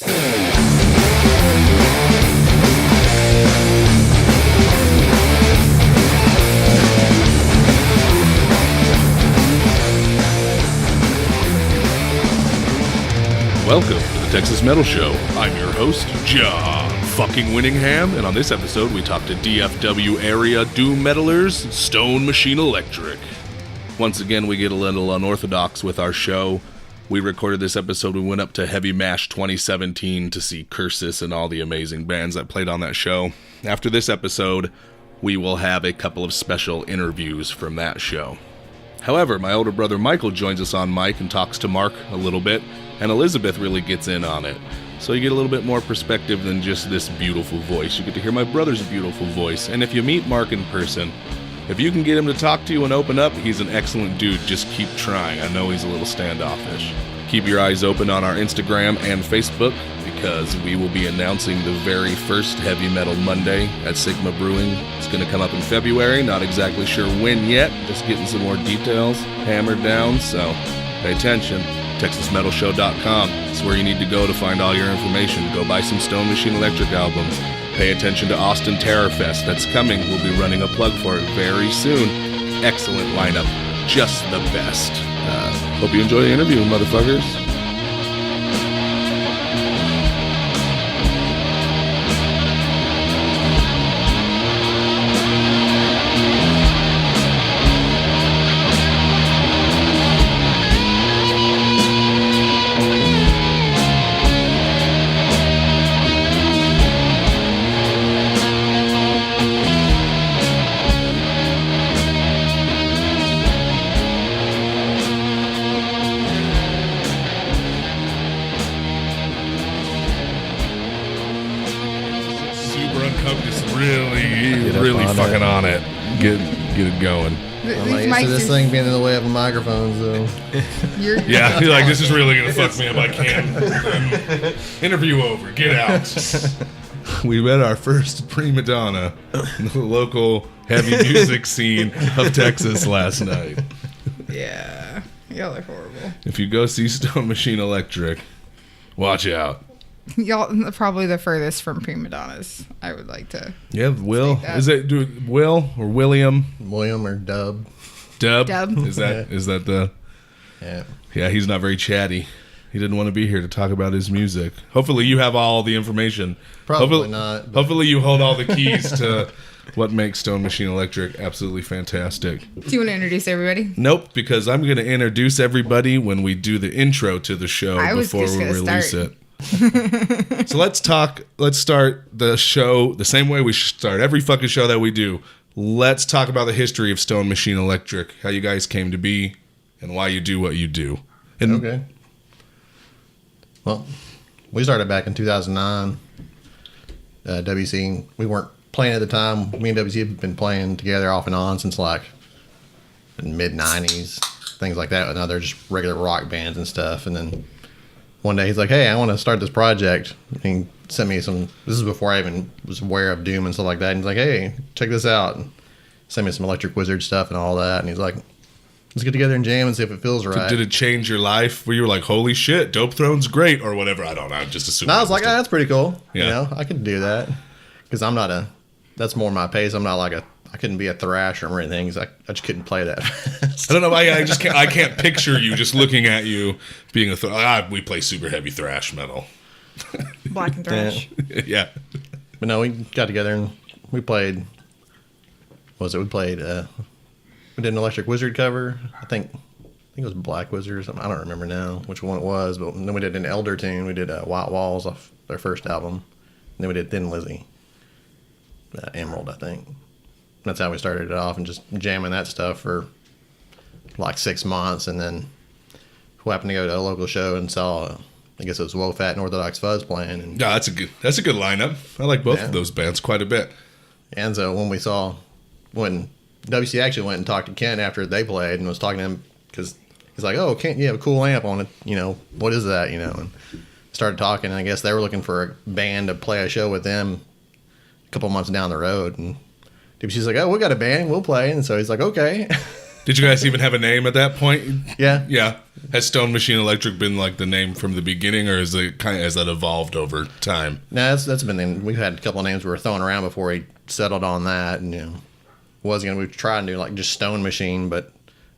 Welcome to the Texas Metal Show. I'm your host, John fucking Winningham, and on this episode we talk to DFW area doom metalers, Stone Machine Electric. Once again, we get a little unorthodox with our show. We recorded this episode, we went up to Heavy Mash 2017 to see Cursus and all the amazing bands that played on that show. After this episode, we will have a couple of special interviews from that show. However, my older brother Michael joins us on mic and talks to Mark a little bit, and Elizabeth really gets in on it. So you get a little bit more perspective than just this beautiful voice. You get to hear my brother's beautiful voice, and if you meet Mark in person, if you can get him to talk to you and open up, he's an excellent dude. Just keep trying. I know he's a little standoffish. Keep your eyes open on our Instagram and Facebook, because we will be announcing the very first Heavy Metal Monday at Sigma Brewing. It's going to come up in February, not exactly sure when yet, just getting some more details hammered down, so pay attention. TexasMetalShow.com is where you need to go to find all your information. Go buy some Stone Machine Electric albums. Pay attention to Austin Terror Fest. That's coming. We'll be running a plug for it very soon. Excellent lineup. Just the best. Hope you enjoy the interview, motherfuckers. Really fucking on it. Get it going. I'm not used to this thing being in the way of a microphone, so. Yeah, you're like, this is really going to fuck me up. I can't. Interview over. Get out. We met our first prima donna in the local heavy music scene of Texas last night. Yeah. Y'all are horrible. If you go see Stone Machine Electric, watch out. Y'all are probably the furthest from prima donnas. I would like to. Yeah, Will. Is it Will or William? William or Dub. Dub. Is that the? Yeah. Yeah, he's not very chatty. He didn't want to be here to talk about his music. Hopefully, you have all the information. Probably not. Hopefully, you hold all the keys to what makes Stone Machine Electric absolutely fantastic. Do you want to introduce everybody? Nope, because I'm going to introduce everybody when we do the intro to the show before we release it. So let's start the show the same way we start every fucking show that we do. Let's talk about the history of Stone Machine Electric, how you guys came to be, and why you do what you do. Okay. Well, we started back in 2009. WC, we weren't playing at the time. Me and WC had been playing together off and on since like the mid-90s, things like that, with other just regular rock bands and stuff. And then one day he's like, hey, I want to start this project. And he sent me some, this is before I even was aware of Doom and stuff like that. And he's like, hey, check this out. And sent me some Electric Wizard stuff and all that. And he's like, let's get together and jam and see if it feels right. Did it change your life where you were like, holy shit, Dope Throne's great or whatever? I don't know. I'm just assuming. No, I was like, that's pretty cool. Yeah. You know, I could do that. Because I'm not that's more my pace. I'm not like I couldn't be a thrasher or anything because I just couldn't play that fast. I don't know. I can't picture you just looking at you being a we play super heavy thrash metal. Black and thrash. Yeah. But no, we got together and we played. What was it? We played. We did an Electric Wizard cover. I think it was Black Wizard or something. I don't remember now which one it was. But then we did an Elder tune. We did White Walls off their first album. And then we did Thin Lizzy. Emerald, I think. That's how we started it off and just jamming that stuff for like 6 months. And then we happened to go to a local show and saw, I guess it was Woe Fat and Orthodox Fuzz playing. And yeah, that's a good lineup. I like both of those bands quite a bit. And so when WC actually went and talked to Kent after they played and was talking to him because he's like, oh, Kent, you have a cool amp on it. You know, what is that? You know, and started talking. And I guess they were looking for a band to play a show with them a couple months down the road. And WC's like, oh, we got a band, we'll play. And so he's like, okay. Did you guys even have a name at that point? Yeah. Yeah. Has Stone Machine Electric been like the name from the beginning, or has that evolved over time? No, that's been. We've had a couple of names we were throwing around before we settled on that, and we tried to do like just Stone Machine, but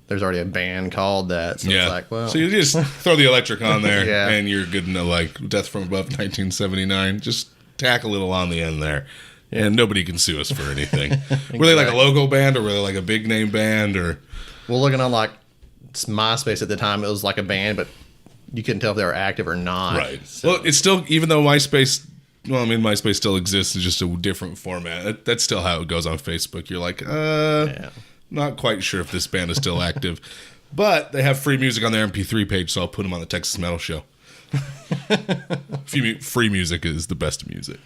there's already a band called that, so it's like, well, so you just throw the electric on there, Yeah. and you're good to like Death from Above 1979. Just tack a little on the end there. And nobody can sue us for anything. Were they like a logo band, or were they like a big name band, or? Well, looking on like MySpace at the time, it was like a band, but you couldn't tell if they were active or not. Right. So, Well, it's still, even though MySpace, MySpace still exists, it's just a different format. That's still how it goes on Facebook. You're like, not quite sure if this band is still active, but they have free music on their MP3 page, so I'll put them on the Texas Metal Show. Free music is the best music.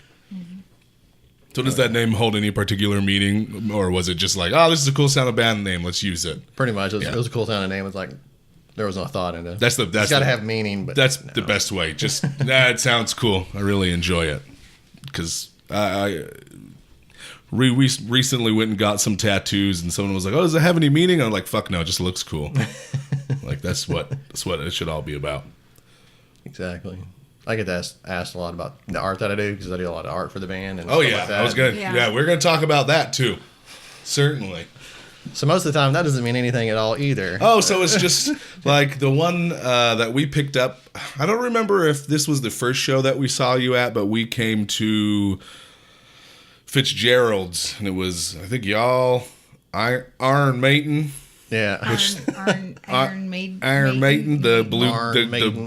So does that name hold any particular meaning, or was it just like, oh, this is a cool sound of band name, let's use it? pretty much, it was a cool sounding name. It's like there was no thought into it. It's got to have meaning, but that's the best way. Just it sounds cool. I really enjoy it because we recently went and got some tattoos, and someone was like, "Oh, does it have any meaning?" I'm like, "Fuck no, it just looks cool." Like that's what it should all be about. Exactly. I get asked a lot about the art that I do because I do a lot of art for the band. And Oh stuff yeah, like that. I was gonna. Yeah. Yeah, we're gonna talk about that too. Certainly. So most of the time, that doesn't mean anything at all either. Oh, so it's just like the one that we picked up. I don't remember if this was the first show that we saw you at, but we came to Fitzgerald's, and it was, I think, y'all, Iron Maiden. Yeah. Iron Maiden. Iron Maiden, Iron Maiden.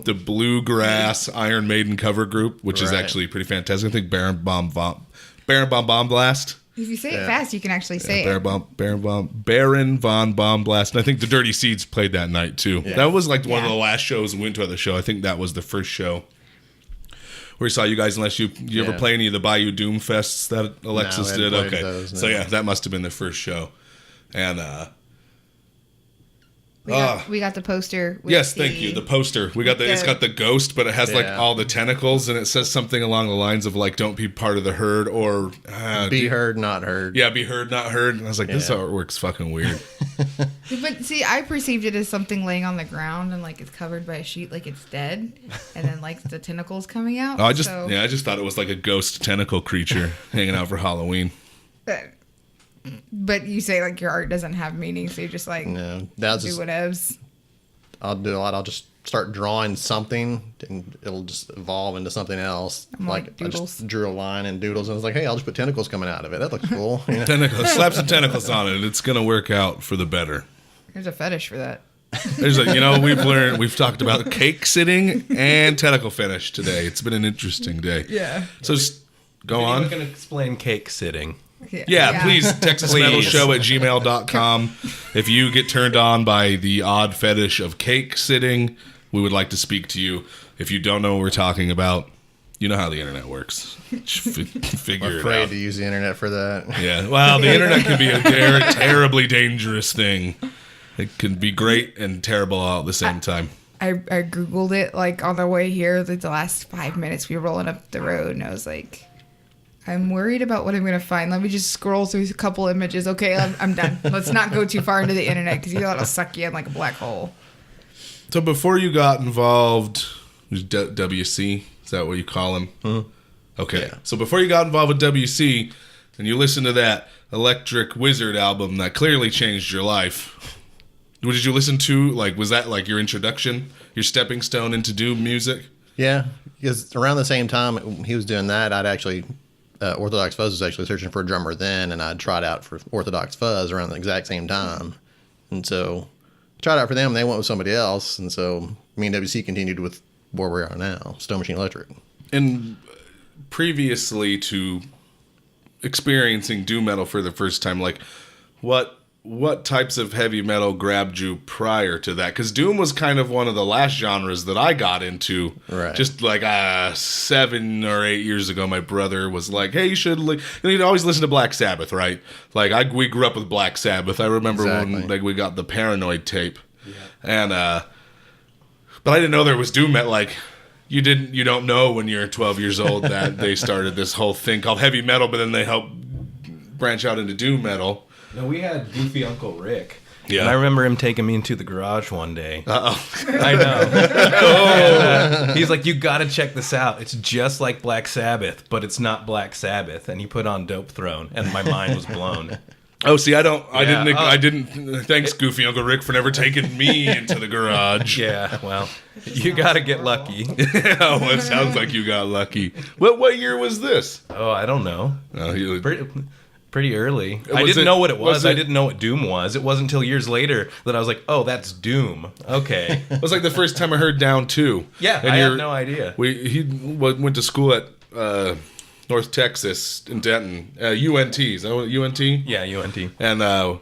the bluegrass Iron Maiden cover group, which is Right. actually pretty fantastic. I think Baron Bomb Blast. If you say it fast, you can actually say it. Baron von Blast. And I think the Dirty Seeds played that night too. Yeah. That was like one of the last shows we went to at the show. I think that was the first show where we saw you guys. Unless you ever play any of the Bayou Doom Fests that Alexis No, I did. hadn't played Okay, those, no. so yeah, that must have been the first show. And We got the poster. With yes, thank you. The poster. We got it's got the ghost, but it has like Yeah. all the tentacles, and it says something along the lines of like, "Don't be part of the herd," or Be heard, not heard. Yeah, be heard, not heard. And I was like, this Yeah. artwork's fucking weird. But see, I perceived it as something laying on the ground and like it's covered by a sheet, like it's dead, and then like the tentacles coming out. I just thought it was like a ghost tentacle creature hanging out for Halloween. But you say like your art doesn't have meaning, so you're just like No, that's do just, whatevs. I'll do a lot. I'll just start drawing something, and it'll just evolve into something else. Like I doodles. just drew a line and doodles, and I was like, hey, I'll just put tentacles coming out of it. That looks cool. You know? Tentacles, slap some tentacles on it. It's gonna work out for the better. There's a fetish for that. There's we've talked about cake sitting and tentacle finish today. It's been an interesting day. Yeah. So just go I'm on. going to explain cake sitting. Yeah, please, TexasMetalShow@gmail.com. If you get turned on by the odd fetish of cake sitting, we would like to speak to you. If you don't know what we're talking about, you know how the internet works. Figure I'm it afraid out. to use the internet for that. Yeah, well, the internet can be a terribly dangerous thing. It can be great and terrible all at the same time. I Googled it like on the way here, like the last 5 minutes we were rolling up the road, and I was like, I'm worried about what I'm going to find. Let me just scroll through a couple images. Okay, I'm done. Let's not go too far into the internet because you know it'll suck you in like a black hole. So before you got involved, WC, is that what you call him? Okay. Yeah. So before you got involved with WC, and you listened to that Electric Wizard album that clearly changed your life, what did you listen to? Like, was that like your introduction, your stepping stone into doom music? Yeah, because around the same time he was doing that, I'd actually Orthodox Fuzz was actually searching for a drummer then, and I'd tried out for Orthodox Fuzz around the exact same time. And so I tried out for them, and they went with somebody else. And so me and WC continued with where we are now, Stone Machine Electric. And previously to experiencing doom metal for the first time, like what types of heavy metal grabbed you prior to that? Because doom was kind of one of the last genres that I got into. Right. Just like 7 or 8 years ago, my brother was like, "Hey, you should you'd always listen to Black Sabbath, right?" Like we grew up with Black Sabbath. I remember when like we got the Paranoid tape, and but I didn't know there was doom metal. Like you don't know when you're 12 years old that they started this whole thing called heavy metal, but then they helped branch out into doom metal. No, we had Goofy Uncle Rick. Yeah. And I remember him taking me into the garage one day. Uh-oh. I know. And, he's like, you got to check this out. It's just like Black Sabbath, but it's not Black Sabbath. And he put on Dope Throne, and my mind was blown. Oh, see, I didn't. Thanks, Goofy Uncle Rick, for never taking me into the garage. Yeah, well, you got to get lucky. Oh, it sounds like you got lucky. What year was this? Oh, I don't know. Oh, Pretty early. I Was didn't it- know what it was. was I it- didn't know what Doom was. It wasn't until years later that I was like, oh, that's Doom. Okay. It was like the first time I heard Down 2. Yeah, And I had no idea. He went to school at North Texas in Denton. UNT. Is that what UNT? Yeah, UNT. And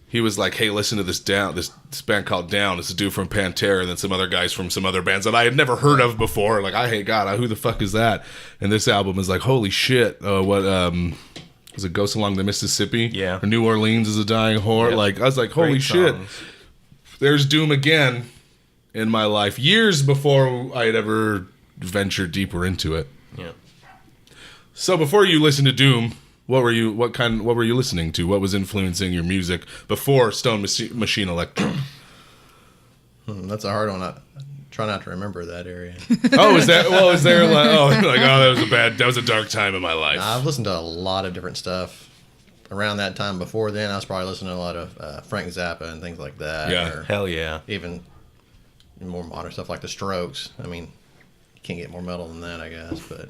he was like, hey, listen to this band called Down. It's a dude from Pantera and then some other guys from some other bands that I had never heard of before. Like, hey, God, who the fuck is that? And this album is like, holy shit. Was it Ghosts Along the Mississippi? Yeah. Or New Orleans is a Dying Whore? Yep. Like, I was like, holy Great shit. songs. There's Doom again in my life. Years before I had ever ventured deeper into it. Yeah. So before you listened to Doom, what were you listening to? What was influencing your music before Stone Machine Electric? That's a hard one. I try not to remember that area. Is there that was a dark time in my life. I've listened to a lot of different stuff. Around that time before then, I was probably listening to a lot of Frank Zappa and things like that. Yeah. Or Hell yeah. even more modern stuff like The Strokes. I mean, you can't get more metal than that, I guess. But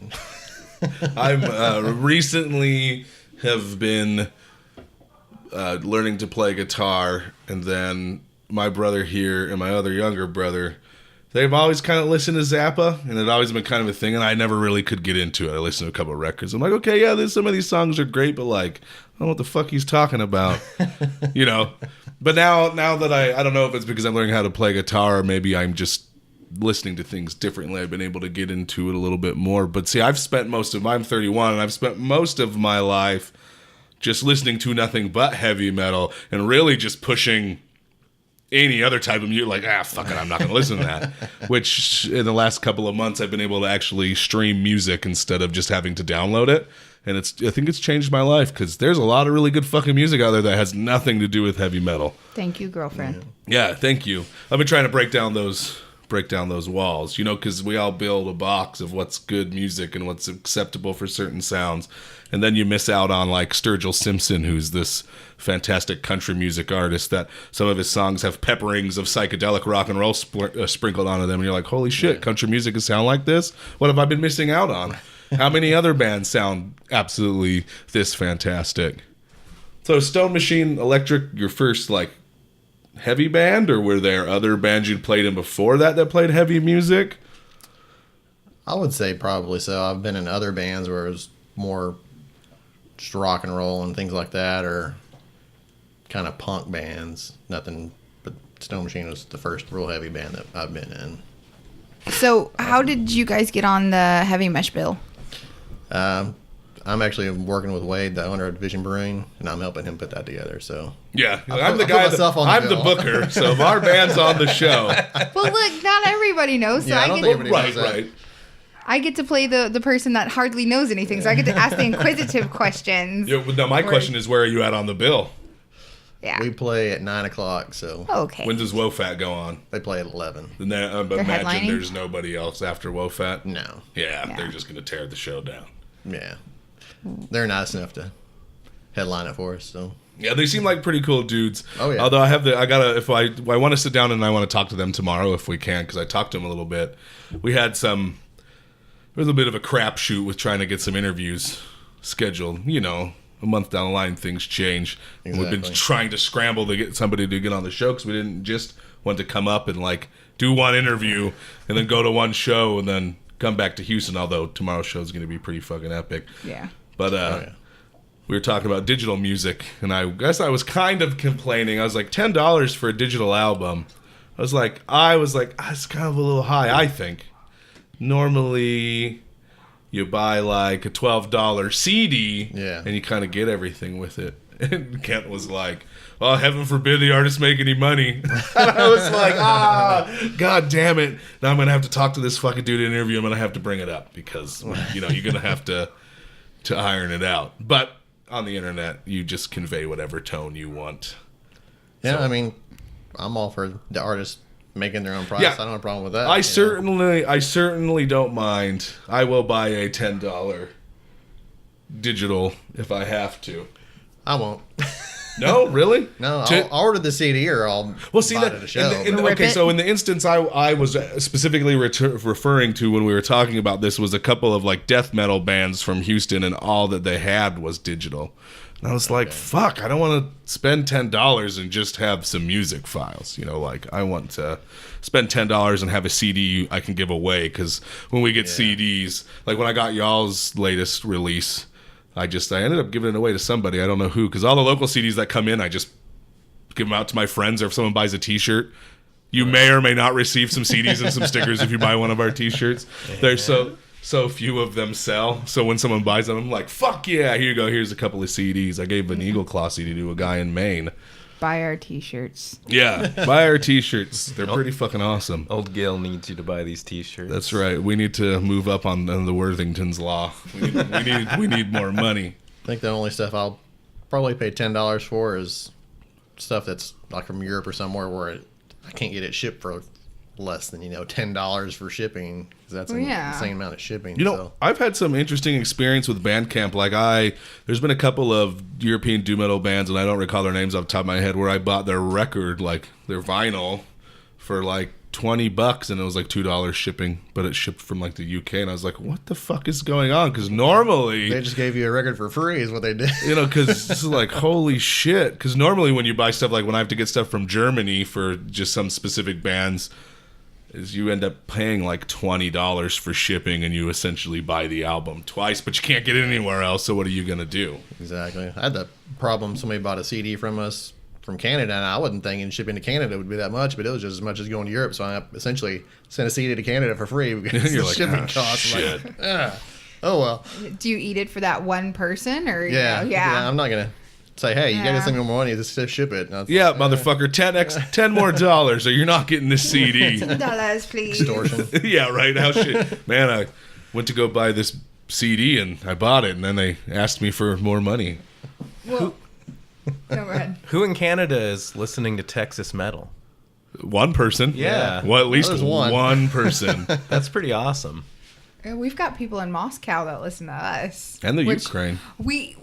I'm recently have been learning to play guitar, and then my brother here and my other younger brother, they've always kind of listened to Zappa, and it always been kind of a thing, and I never really could get into it. I listened to a couple of records. I'm like, okay, yeah, some of these songs are great, but like, I don't know what the fuck he's talking about, you know? But now that I don't know if it's because I'm learning how to play guitar, or maybe I'm just listening to things differently. I've been able to get into it a little bit more. But see, I'm 31, and I've spent most of my life just listening to nothing but heavy metal, and really just pushing any other type of music, like, fuck it, I'm not going to listen to that. Which, in the last couple of months, I've been able to actually stream music instead of just having to download it. And I think it's changed my life, because there's a lot of really good fucking music out there that has nothing to do with heavy metal. Thank you, girlfriend. Yeah, thank you. I've been trying to break down those walls, because we all build a box of what's good music and what's acceptable for certain sounds. And then you miss out on like Sturgill Simpson, who's this fantastic country music artist that some of his songs have pepperings of psychedelic rock and roll sprinkled onto them. And you're like, holy shit, country music can sound like this? What have I been missing out on? How many other bands sound absolutely this fantastic? So Stone Machine Electric, your first like heavy band, or were there other bands you'd played in before that played heavy music? I would say probably so. I've been in other bands where it was more just rock and roll and things like that, or kind of punk bands. Nothing but Stone Machine was the first real heavy band that I've been in. So, how did you guys get on the heavy mesh bill? I'm actually working with Wade, the owner of Vision Brewing, and I'm helping him put that together. So Yeah, I'll I'm the put guy. myself on the I'm the bill. booker, so if our band's on the show, Well, look, not everybody knows, so Yeah, I don't think everybody knows that. right. I get to play the person that hardly knows anything, so I get to ask the inquisitive questions. Yeah, no, my question is, where are you at on the bill? Yeah. we play at 9 o'clock. So Okay. When does WOFAT go on? they play at 11. And then, They're imagine headlining? there's nobody else after WOFAT. No, Yeah, Yeah. they're just gonna tear the show down. yeah, they're nice enough to headline it for us. So Yeah, they seem like pretty cool dudes. Oh, yeah. Although if I want to sit down and I want to talk to them tomorrow if we can, because I talked to them a little bit. We had there was a bit of a crapshoot with trying to get some interviews scheduled. You know, a month down the line, things change. And we've been Exactly. trying to scramble to get somebody to get on the show, because we didn't just want to come up and like do one interview and then go to one show and then come back to Houston. Although tomorrow's show is going to be pretty fucking epic. Yeah. But yeah. we were talking about digital music, and I guess I was kind of complaining. I was like, $10 for a digital album. I was like, it's kind of a little high, I think. Normally, you buy like a $12 CD, Yeah. and you kind of get everything with it. And Kent was like, well, heaven forbid the artist make any money. And I was like, God damn it. Now I'm going to have to talk to this fucking dude in an interview. I'm going to have to bring it up because, you're going to have to iron it out. But on the internet, you just convey whatever tone you want. Yeah, So- I mean, I'm all for the artist making their own price. Yeah. I don't have a problem with that. I you know. certainly don't mind. I will buy a $10 digital if I have to. I won't. No, really? No, To- I'll order the CD or I'll Well, see buy that it at a show. Rip it. So in the instance I was specifically referring to when we were talking about this was a couple of like death metal bands from Houston, and all that they had was digital. And I was like, fuck, I don't want to spend $10 and just have some music files. You know, like I want to spend $10 and have a CD I can give away, because when we get CDs, like when I got y'all's latest release, I ended up giving it away to somebody. I don't know who, because all the local CDs that come in, I just give them out to my friends, or if someone buys a T-shirt. You may or may not receive some CDs and some stickers if you buy one of our T-shirts. There's so few of them sell. So when someone buys them, I'm like, fuck yeah, here you go. Here's a couple of CDs. I gave an Eagle Claw CD to a guy in Maine. Buy our T-shirts. Yeah, buy our T-shirts. They're pretty fucking awesome. Old Gil needs you to buy these T-shirts. That's right. We need to move up on the Worthington's law. We need more money. I think the only stuff I'll probably pay $10 for is stuff that's like from Europe or somewhere where I can't get it shipped for less than $10 for shipping, because that's Well, an yeah. insane amount of shipping. You know, so. I've had some interesting experience with Bandcamp. Like there's been a couple of European doom metal bands, and I don't recall their names off the top of my head, where I bought their record, like their vinyl, for like $20, and it was like $2 shipping, but it shipped from like the UK, and I was like, what the fuck is going on? Because normally They just gave you a record for free is what they did. because it's like, holy shit. Because normally when you buy stuff, like when I have to get stuff from Germany for just some specific bands, is you end up paying like $20 for shipping, and you essentially buy the album twice, but you can't get it anywhere else, so what are you going to do? Exactly. I had that problem. Somebody bought a CD from us from Canada, and I wasn't thinking shipping to Canada would be that much, but it was just as much as going to Europe. So I essentially sent a CD to Canada for free because You're the like, shipping "Ah, costs. shit." Like, oh well. Do you eat it for that one person, or Yeah, yeah? I'm not gonna say, hey, you Yeah. gotta send me more money. Just ship it. And I was Yeah, like, motherfucker, 10 more dollars, or you're not getting this CD. $10, please. extortion. Yeah, right. How shit. Man, I went to go buy this CD, and I bought it, and then they asked me for more money. Well, go ahead. Who in Canada is listening to Texas metal? One person. Yeah. Well, at least There's one. one person. That's pretty awesome. We've got people in Moscow that listen to us. And the which Ukraine. We.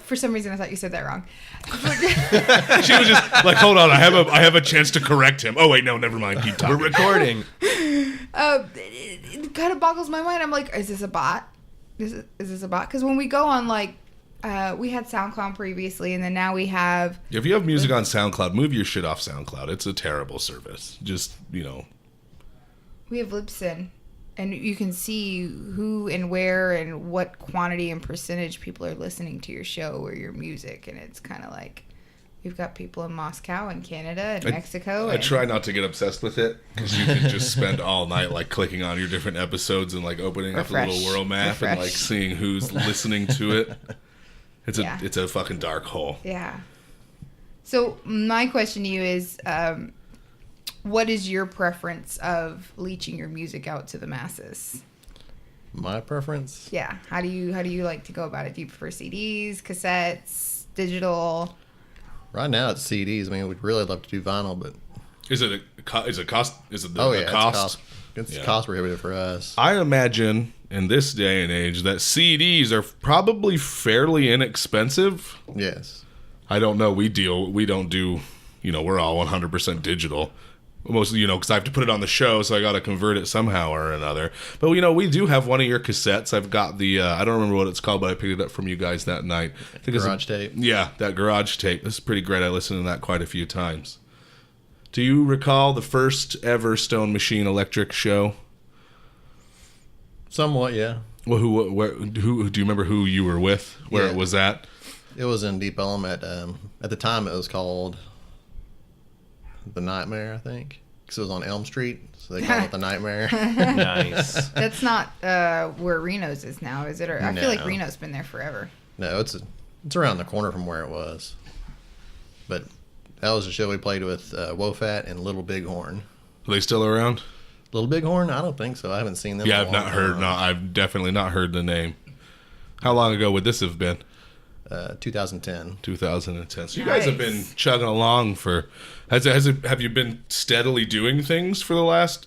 For some reason, I thought you said that wrong. She was just like, hold on, I have a chance to correct him. Oh wait, no, never mind. Keep We're talking. recording. It kind of boggles my mind. I'm like, is this a bot? Is this a bot? Because when we go on, like, we had SoundCloud previously, and then now we have. If you have music on SoundCloud, move your shit off SoundCloud. It's a terrible service. Just, We have Libsyn, and you can see who and where and what quantity and percentage people are listening to your show or your music, and it's kind of like we've got people in Moscow and Canada and Mexico. I and try not to get obsessed with it, because you can just spend all night like clicking on your different episodes and like opening up a Refresh. little world map and like Refresh. seeing who's listening to it. Yeah. It's a fucking dark hole. Yeah. So my question to you is, what is your preference of leeching your music out to the masses? My preference. Yeah. How do you like to go about it? Do you prefer CDs, cassettes, digital? Right now it's CDs. I mean, we'd really love to do vinyl, but Is it the it's cost? It's Yeah. cost prohibitive for us. I imagine in this day and age that CDs are probably fairly inexpensive. Yes. I don't know. We don't do, we're all 100% digital. Mostly, because I have to put it on the show, so I got to convert it somehow or another. But, we do have one of your cassettes. I've got the, I don't remember what it's called, but I picked it up from you guys that night. I think Garage tape. Yeah, that garage tape. This is pretty great. I listened to that quite a few times. Do you recall the first ever Stone Machine Electric show? Somewhat, yeah. Well, who do you remember who you were with? Where Yeah. it was at? It was in Deep Ellum at the time it was called The Nightmare, I think. Because it was on Elm Street, so they called it The Nightmare. Nice. That's not where Reno's is now, is it? Or I feel like No. Reno's been there forever. No, it's around the corner from where it was. But that was a show we played with Wofat and Little Bighorn. Are they still around? Little Bighorn? I don't think so. I haven't seen them. Yeah, in a I've long not heard. time. No, I've definitely not heard the name. How long ago would this have been? 2010. 2010. So you guys have been Nice. chugging along for. Have you been steadily doing things for the last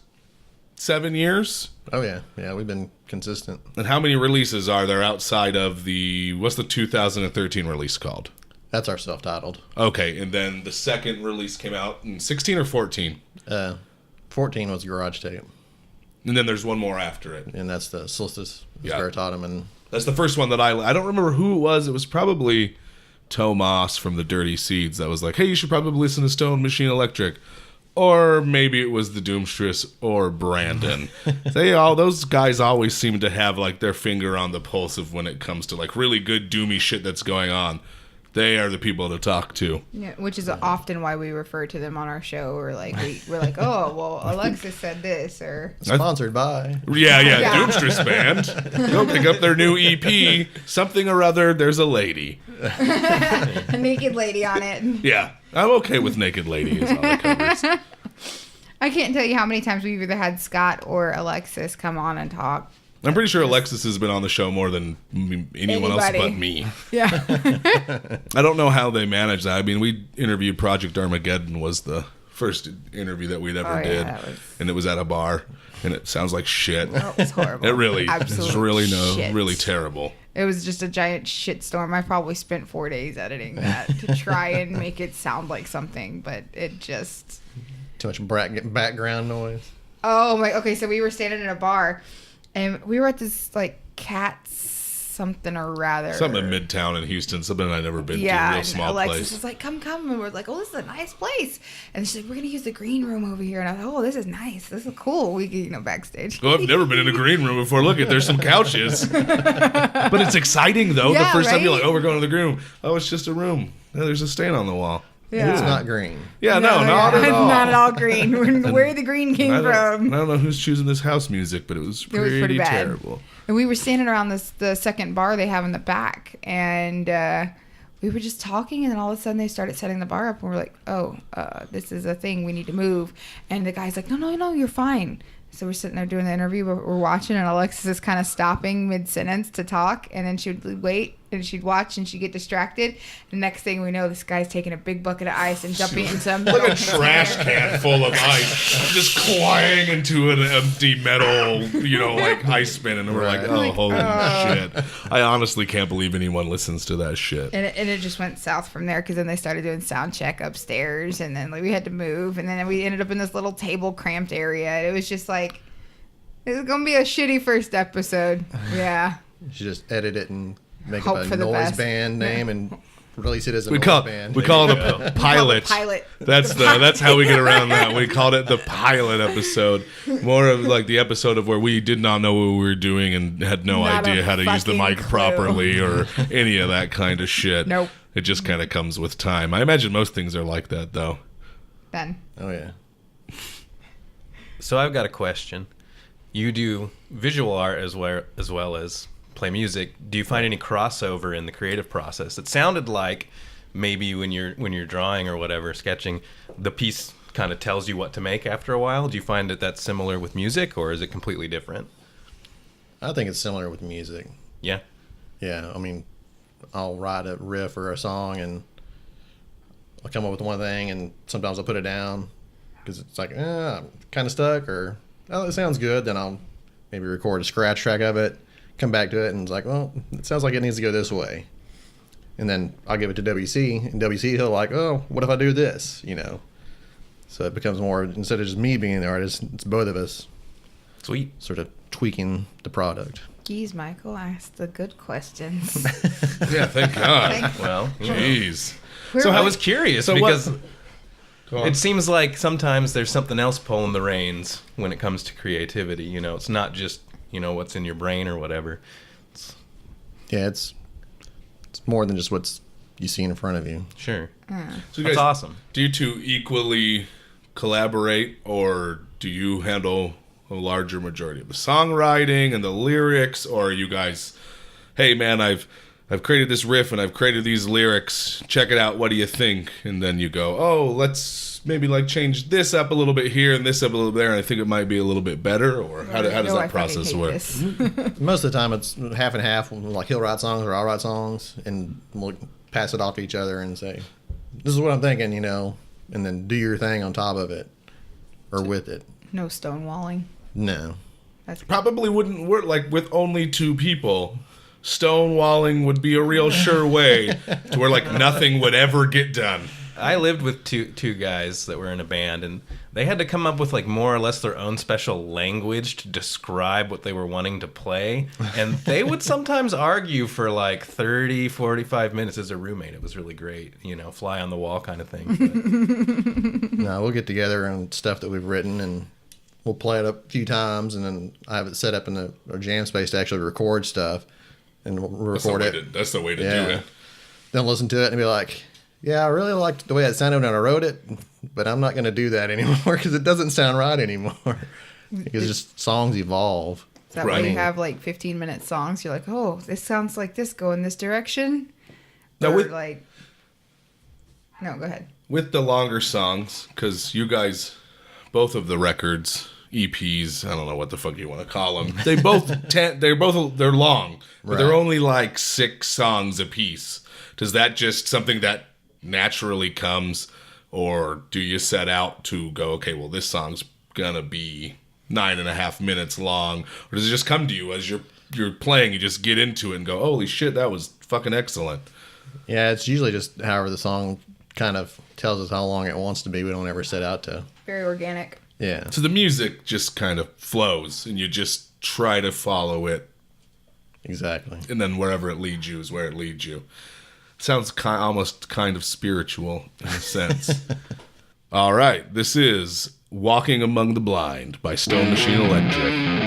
7 years? Oh yeah, we've been consistent. And how many releases are there outside of what's the 2013 release called? That's our self-titled. Okay, and then the second release came out in 16 or 14? 14 was Garage Tape, And then there's one more after it. and that's the Solstice Yeah. Veritatum, and That's the first one that I don't remember who it was. It was probably Tomas from the Dirty Seeds that was like, hey, you should probably listen to Stone Machine Electric. Or maybe it was the Doomstress or Brandon. Those guys always seem to have like their finger on the pulse of when it comes to like really good doomy shit that's going on. They are the people to talk to. Yeah, which is often why we refer to them on our show, or like we're like, oh, well, Alexis said this, or sponsored by. Yeah, Yeah. Doomstress Band. Go pick up their new EP, something or other, there's a lady. a naked lady on it. Yeah, I'm okay with Naked Lady is all that covers. I can't tell you how many times we've either had Scott or Alexis come on and talk. I'm pretty sure Alexis has been on the show more than anyone else Anybody. but me. Yeah. I don't know how they managed that. I mean, we interviewed Project Armageddon was the first interview that we'd ever Oh, yeah, did, that was- and it was at a bar, and it sounds like shit. It was horrible. It really, Absolute it's really shit. really terrible. It was just a giant shitstorm. I probably spent 4 days editing that to try and make it sound like something, but it just... Too much background noise. Oh my, okay, so we were standing in a bar, and we were at this, like, Cat's something or rather. Something in Midtown in Houston, something I'd never been to, a Yeah, real and small Alexis place. was like, come, and we're like, oh, this is a nice place. And she's like, we're going to use the green room over here. And I was like, oh, this is nice. This is cool. We can, backstage. Well, I've never been in a green room before. Look, there's some couches. But it's exciting, though. Yeah, the first time you're like, right? oh, we're going to the green room. Oh, it's just a room. No, there's a stain on the wall. Yeah. It's not green. Yeah, no, not at all. Not at all green. Where the green came I from. don't know who's choosing this house music, but it was pretty bad. terrible. And we were standing around the second bar they have in the back, and we were just talking, and then all of a sudden they started setting the bar up, and we're like, oh, this is a thing, we need to move. And the guy's like, no, you're fine. So we're sitting there doing the interview, but we're watching, and Alexis is kind of stopping mid-sentence to talk, and then she would wait, and she'd watch, and she'd get distracted. The next thing we know, this guy's taking a big bucket of ice and jumping into some Like a metal trash container. can full of ice, just clanging into an empty metal, like ice bin, and we're like, Right. oh, holy shit! I honestly can't believe anyone listens to that shit. And it just went south from there, because then they started doing sound check upstairs, and then we had to move, and then we ended up in this little table cramped area. It was just like, it was gonna be a shitty first episode. Yeah. You should just edit it and make Hope up for a the noise best. band name and release it as a We noise call band. it a pilot. Pilot. That's how we get around that. We called it the pilot episode. More of like the episode of where we did not know what we were doing and had no Not idea a how to use the fucking mic clue. properly or any of that kind of shit. Nope. It just kind of comes with time. I imagine most things are like that, though. Then. Oh yeah. So I've got a question. You do visual art as well as play music. Do you find any crossover in the creative process? It sounded like maybe when you're drawing or whatever, sketching, the piece kind of tells you what to make after a while. Do you find that that's similar with music, or is it completely different? I think it's similar with music. Yeah. Yeah, I mean, I'll write a riff or a song and I'll come up with one thing, and sometimes I'll put it down because it's like, I'm kind of stuck, or oh, it sounds good. Then I'll maybe record a scratch track of it, come back to it, and it's like, well, it sounds like it needs to go this way. And then I'll give it to WC, and WC, he'll like, oh, what if I do this? So it becomes more, instead of just me being the artist, it's both of us Sweet. sort of tweaking the product. Geez, Michael asked the good questions. Yeah, thank God. Well, Jeez. We're so I like- was curious So because Go on. it seems like sometimes there's something else pulling the reins when it comes to creativity. It's not just what's in your brain or whatever. Yeah, it's more than just what's you see in front of you. Sure. So you That's guys, awesome. do you two equally collaborate, or do you handle a larger majority of the songwriting and the lyrics, or are you guys, hey man, I've created this riff and I've created these lyrics, check it out, what do you think? And then you go, oh, let's maybe like change this up a little bit here and this up a little bit there, and I think it might be a little bit better? Or how does that process work? Most of the time it's half and half, like he'll write songs or I'll write songs, and we'll pass it off to each other and say, this is what I'm thinking, and then do your thing on top of it or with it. No stonewalling. No. That's Probably wouldn't work. Like with only two people, stonewalling would be a real sure way to where like nothing would ever get done. I lived with two guys that were in a band, and they had to come up with like more or less their own special language to describe what they were wanting to play. And they would sometimes argue for like 30, 45 minutes as a roommate. It was really great, fly on the wall kind of thing. But... No, we'll get together on stuff that we've written, and we'll play it up a few times, and then I have it set up in our jam space to actually record stuff, and we'll record it. That's the way to do it. Then listen to it and be like, yeah, I really liked the way it sounded when I wrote it, but I'm not going to do that anymore because it doesn't sound right anymore. Because just songs evolve. Is that why you have like 15-minute songs? You're like, oh, this sounds like this, go in this direction? No, No, go ahead. With the longer songs, because you guys, both of the records, EPs, I don't know what the fuck you want to call them. They're long, but they're only like 6 songs a piece. Does that just something that naturally comes, or do you set out to go, okay, well, this song's gonna be 9.5 minutes long, or does it just come to you as you're playing? You just get into it and go, holy shit, that was fucking excellent. Yeah, it's usually just however the song kind of tells us how long it wants to be. We don't ever set out to. Very organic. Yeah. So the music just kind of flows, and you just try to follow it. Exactly. And then wherever it leads you is where it leads you. Sounds almost kind of spiritual in a sense. All right, this is Walking Among the Blind by Stone Machine Electric.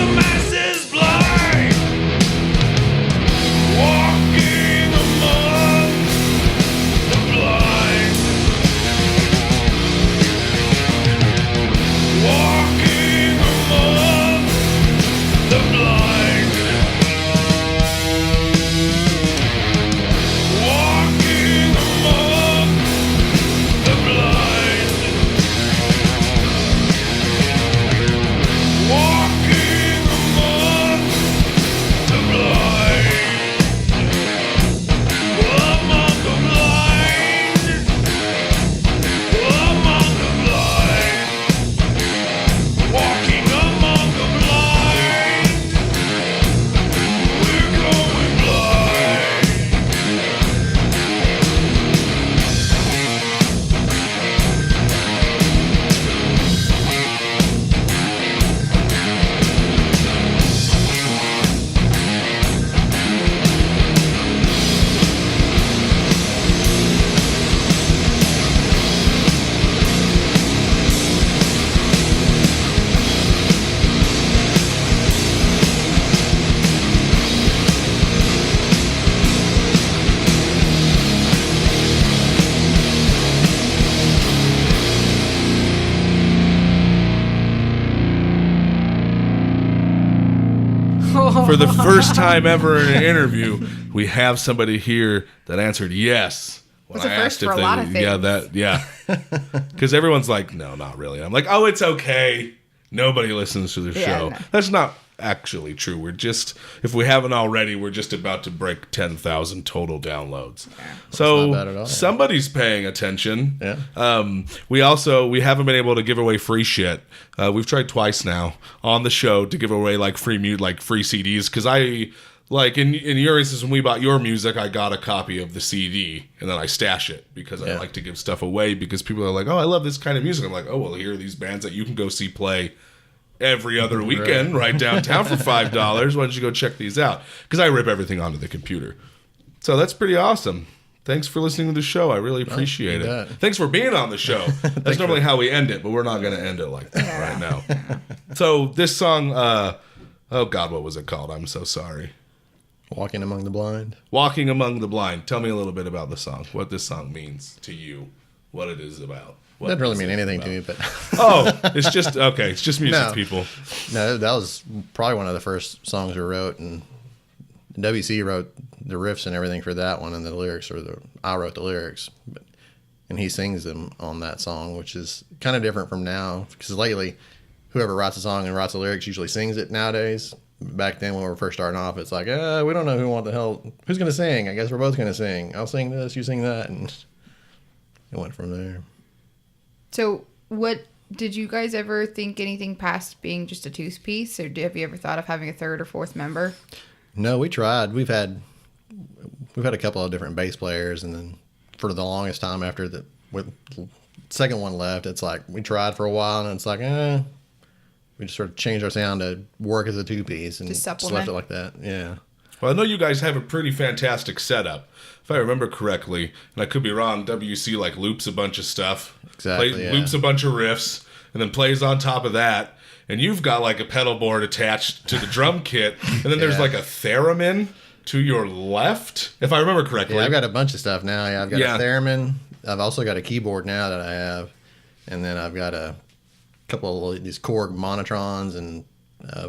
the masses blind, walking among the blind, walking among the blind, walking among the blind, walking among the blind, among the blind, among the blind, walking among the blind, we're going blind. For the first time ever in an interview, we have somebody here that answered yes. When It's a first for a lot of Yeah, because everyone's like, no, not really. I'm like, oh, it's okay. Nobody listens to the Yeah, show. no. That's not actually true. We're just, if we haven't already, we're just about to break 10,000 total downloads. So not bad at all. somebody's paying attention. Yeah. We haven't been able to give away free shit. We've tried twice now on the show to give away like free CDs, because I like in your instance, when we bought your music, I got a copy of the CD and then I stash it because I like to give stuff away, because people are like, oh, I love this kind of music. I'm like, oh, well, here are these bands that you can go see play every other weekend right downtown for $5. Why don't you go check these out? Because I rip everything onto the computer. So that's pretty awesome. Thanks for listening to the show. I really appreciate it. Thanks for being on the show. That's normally how we end it, but we're not going to end it like that right now. So this song, oh God, what was it called? I'm so sorry. Walking Among the Blind. Walking Among the Blind. Tell me a little bit about the song, what this song means to you, what it is about. What Doesn't really is mean it anything about? to me, but Oh, it's just, okay, it's just music, No. people. no, that was probably one of the first songs we wrote, and WC wrote the riffs and everything for that one, and the lyrics, I wrote the lyrics, and he sings them on that song, which is kind of different from now, because lately, whoever writes a song and writes the lyrics usually sings it nowadays. Back then, when we were first starting off, it's like, we don't know who's going to sing. I guess we're both going to sing. I'll sing this, you sing that, and it went from there. So, what did you guys ever think anything past being just a two-piece, or have you ever thought of having a third or fourth member? No, we tried. We've had a couple of different bass players, and then for the longest time after the second one left, it's like we tried for a while, and it's like, we just sort of changed our sound to work as a two-piece and To just supplement. left it like that. Yeah. Well, I know you guys have a pretty fantastic setup. If I remember correctly, and I could be wrong, WC like loops a bunch of stuff. Exactly, yeah. Loops a bunch of riffs, and then plays on top of that. And you've got like a pedal board attached to the drum kit, and then there's Yeah. like a theremin to your left, if I remember correctly. Yeah, I've got a bunch of stuff now. Yeah, I've got Yeah. a theremin. I've also got a keyboard now that I have, and then I've got a couple of these Korg monotrons and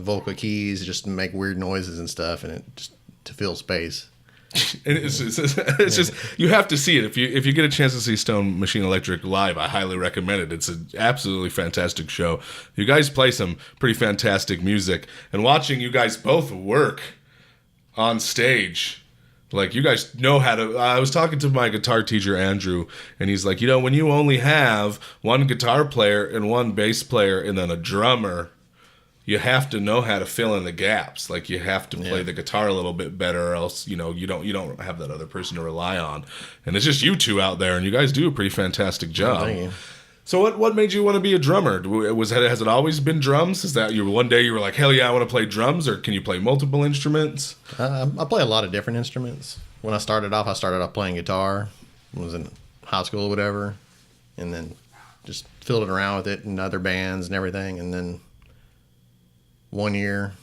vocal keys just to make weird noises and stuff, and it just to fill space. And it's just you have to see it if you get a chance to see Stone Machine Electric live. I highly recommend it. It's an absolutely fantastic show. You guys play some pretty fantastic music, and watching you guys both work on stage, like you guys know how to. I was talking to my guitar teacher Andrew, and he's like, when you only have one guitar player and one bass player and then a drummer, you have to know how to fill in the gaps. Like you have to play the guitar a little bit better, or else you don't have that other person to rely on. And it's just you two out there, and you guys do a pretty fantastic job. Thank you. So what made you want to be a drummer? Has it always been drums? Is that one day you were like, hell yeah, I want to play drums, or can you play multiple instruments? I play a lot of different instruments. When I started off playing guitar. I was in high school or whatever, and then just fiddled around with it in other bands and everything. And then one year,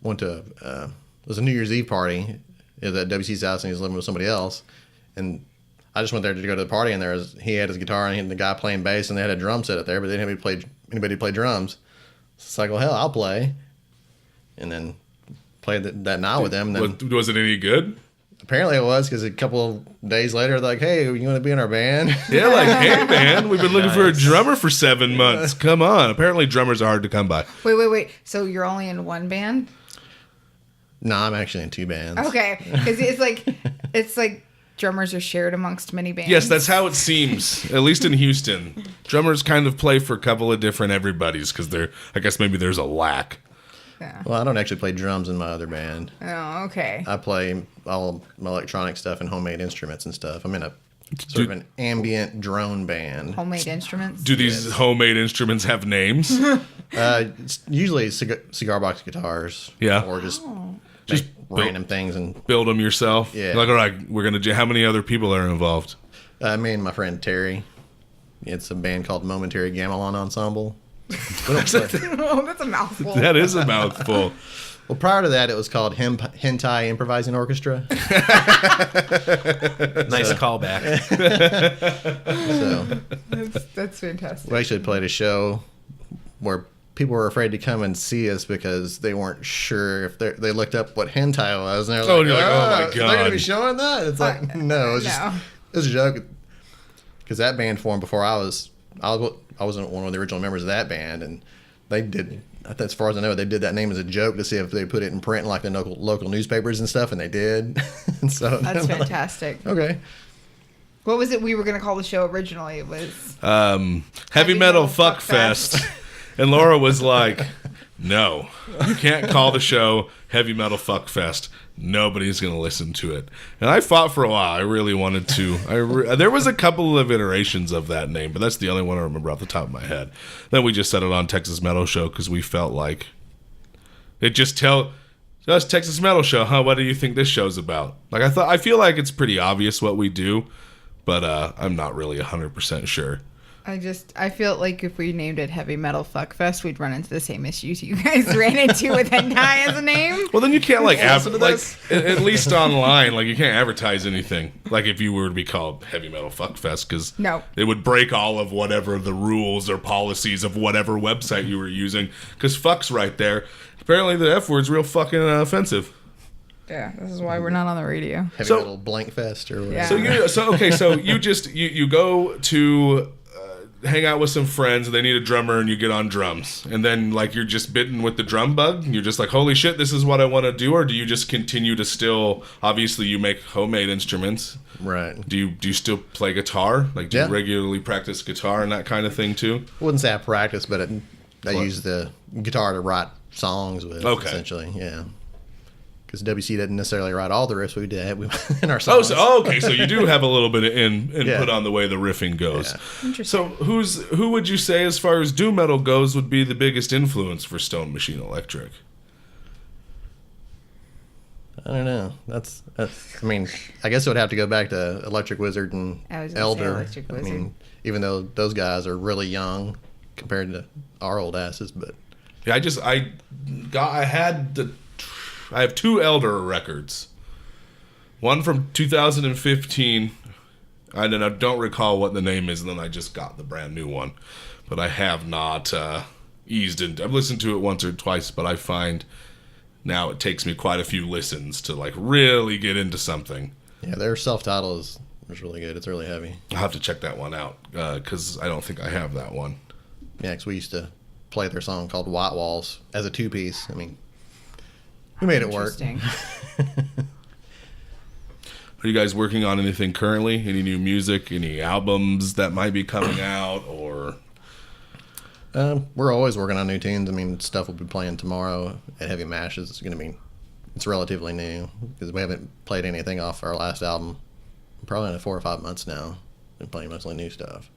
went to it was a New Year's Eve party at WC's house, and he was living with somebody else, and I just went there to go to the party, and he had his guitar and the guy playing bass, and they had a drum set up there, but they didn't have anybody to play drums. So it's like, well, hell, I'll play, and then played that night with them. And then Was it any good? apparently it was, because a couple of days later, they're like, hey, you want to be in our band? Yeah, like, hey, man, we've been looking for a drummer for 7 months. Come on. Apparently drummers are hard to come by. Wait. So you're only in one band? No, I'm actually in 2 bands. Okay, because it's like drummers are shared amongst many bands. Yes, that's how it seems, at least in Houston. Drummers kind of play for a couple of different everybody's because I guess maybe there's a lack. Yeah. Well, I don't actually play drums in my other band. Oh, okay. I play all my electronic stuff and homemade instruments and stuff. I'm in a sort of an ambient drone band. Homemade instruments. Do these homemade instruments have names? It's usually cigar box guitars. Yeah. Or just Just random things. And Build them yourself? Yeah. Like, all right, we're going to... How many other people are involved? me and my friend Terry. It's a band called Momentary Gamelan Ensemble. We don't play. Oh, that's a mouthful. That is a mouthful. Well, prior to that, it was called Hentai Improvising Orchestra. Nice callback. So That's fantastic. we actually played a show where people were afraid to come and see us because they weren't sure if they looked up what hentai was, and they're Oh, like, you're like, oh my They're going God." to be showing that? It's like, no, it's no. it was a joke. Because that band formed before I wasn't one of the original members of that band, and they did. As far as I know, they did that name as a joke to see if they put it in print in like the local newspapers and stuff, and they did. And so That's fantastic. Okay. What was it we were going to call the show originally? It was Heavy Metal Fuck Fest. And Laura was like, no, you can't call the show Heavy Metal Fuck Fest. Nobody's going to listen to it. And I fought for a while. I really wanted to. There was a couple of iterations of that name, but that's the only one I remember off the top of my head. Then we just settled on Texas Metal Show because we felt like it just us Texas Metal Show, huh? What do you think this show's about? Like I feel like it's pretty obvious what we do, but I'm not really 100% sure. I feel like if we named it Heavy Metal Fuck Fest, we'd run into the same issues you guys ran into with hentai as a name. Well, then you can't at least online, like you can't advertise anything. Like if you were to be called Heavy Metal Fuck Fest, because No. it would break all of whatever the rules or policies of whatever website you were using. Because fuck's right there. Apparently, the F word's real fucking offensive. Yeah, this is why we're not on the radio. Heavy So- Metal Blank Fest or whatever. Yeah. So you just you go to hang out with some friends, and they need a drummer, and you get on drums, and then like you're just bitten with the drum bug, and you're just like, holy shit, this is what I want to do. Or do you just continue to still, obviously you make homemade instruments, Right. do you still play guitar, like do Yeah. you regularly practice guitar and that kind of thing too? Wouldn't say I practice, but I What? use the guitar to write songs with. Okay. Essentially, yeah. Because WC didn't necessarily write all the riffs we did in our Oh, songs. okay, so you do have a little bit of input Yeah. on the way the riffing goes. Yeah. Interesting. So who would you say, as far as doom metal goes, would be the biggest influence for Stone Machine Electric? I don't know. That's. I mean, I guess it would have to go back to Electric Wizard and I was gonna say Elder. Electric I Wizard. mean, even though those guys are really young compared to our old asses, but Yeah, I have 2 Elder records. One from 2015. I don't recall what the name is, and then I just got the brand new one. But I have not eased into. I've listened to it once or twice, but I find now it takes me quite a few listens to like really get into something. yeah, their self-title is really good. It's really heavy. I'll have to check that one out because I don't think I have that one. Yeah, because we used to play their song called White Walls as a 2-piece. I mean, we made it work. Interesting. Are you guys working on anything currently? Any new music? Any albums that might be coming out? Or We're always working on new tunes. I mean, stuff we'll be playing tomorrow at Heavy Mashes. It's relatively new because we haven't played anything off our last album probably in 4 or 5 months now. Been playing mostly new stuff.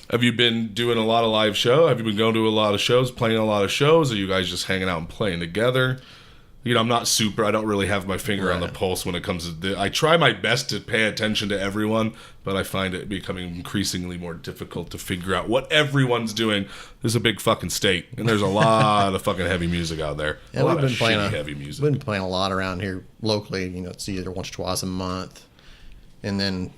have you been doing a lot of live show? Have you been going to a lot of shows, playing a lot of shows? Are you guys just hanging out and playing together? I'm not I don't really have my finger on the pulse when it comes to I try my best to pay attention to everyone, but I find it becoming increasingly more difficult to figure out what everyone's doing. This is a big fucking state, and there's a lot of fucking heavy music out there. Yeah, a lot we've of been playing shitty heavy music. We've been playing a lot around here locally. It's either once or twice a month. And then